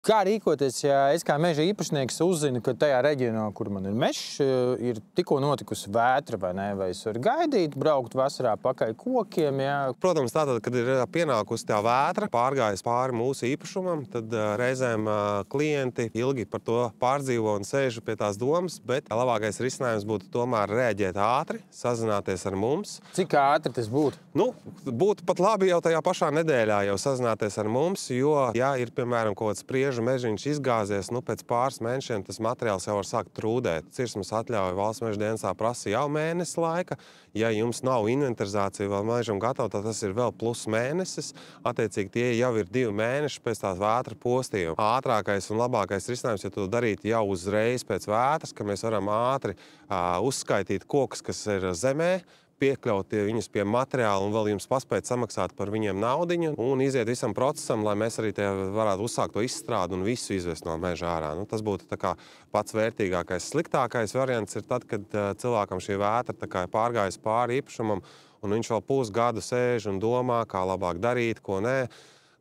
Kā rīkoties, ja es kā meža īpašnieks uzzinu, ka tajā reģionā, kur man ir mežs, ir tikko notikusi vētra, vai ne? Vai es varu gaidīt, braukt vasarā pakaļ kokiem, jā? Protams, tātad, kad ir pienākusi tā vētra, pārgājis pāri mūsu īpašumam, tad reizēm klienti ilgi par to pārdzīvo un sēž pie tās domas, bet labākais risinājums būtu tomēr rēģēt ātri, sazināties ar mums. Cik ātri tas būtu? Nu, būtu pat labi jau tajā pašā nedēļā jau sazināties ar mums, jo, ja ir, piemēram, kaut kāds priežu mežiņš izgāzies, nu, pēc pāris mēnešiem tas materiāls jau var sākt trūdēt. Cirsmas atļauja Valsts meža dienestā prasa jau mēnesi laika. Ja jums nav inventarizācija vēl mežam gatava, tad tas ir vēl plus mēnesis. Attiecīgi tie jau ir 2 mēneši pēc tās vētra postījuma. Ātrākais un labākais risinājums, ja to darīt jau uzreiz pēc vētras, ka mēs varam ātri uzskaitīt kokus, kas ir zemē, piekļaut viņus pie materiāla un vēl jums paspēt samaksāt par viņiem naudiņu un iziet visam procesam, lai mēs arī varētu uzsākt to izstrādi un visu izvest no meža ārā. Nu, tas būtu tā kā pats vērtīgākais. Sliktākais variants ir tad, kad cilvēkam šī vētra tā kā ir pārgājusi pāri īpašumam un viņš vēl pusgadu sēž un domā, kā labāk darīt, ko nē.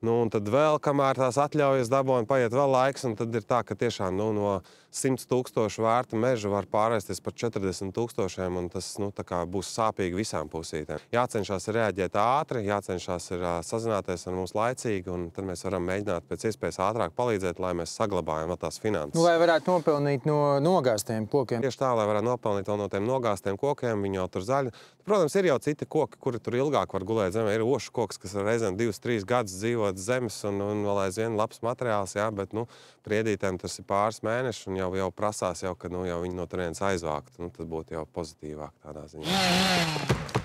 Nu, un tad vēl, kamēr tās atļaujas dabū un paiet vēl laiks, un tad ir tā, ka tiešām no 100 000 vērta meža var pārvērsties par 40 000, un tas tā kā būs sāpīgi visām pusītēm. Jācenšas reaģēt ātri, jācenšas sazināties ar mums laicīgi, un tad mēs varam mēģināt pēc iespējas ātrāk palīdzēt, lai mēs saglabājam tās finanses. Nu, lai varētu nopelnīt no nogāztiem kokiem. Tieši tā, lai varētu nopelnīt no tiem nogāztiem kokiem, viņi jau tur zaļi. Protams, ir jau citi koki, kuri tur ilgāk var gulēt zemē. Ir ošu koks, kas reizēm 2-3 gadus dzīvo zemes un vēl aizvien labs materiāls, jā, bet, priedītēm tas ir pāris mēneši un jau prasās, ka, jau viņi no turienes aizvākt. Tad būtu jau pozitīvāk tādā ziņā.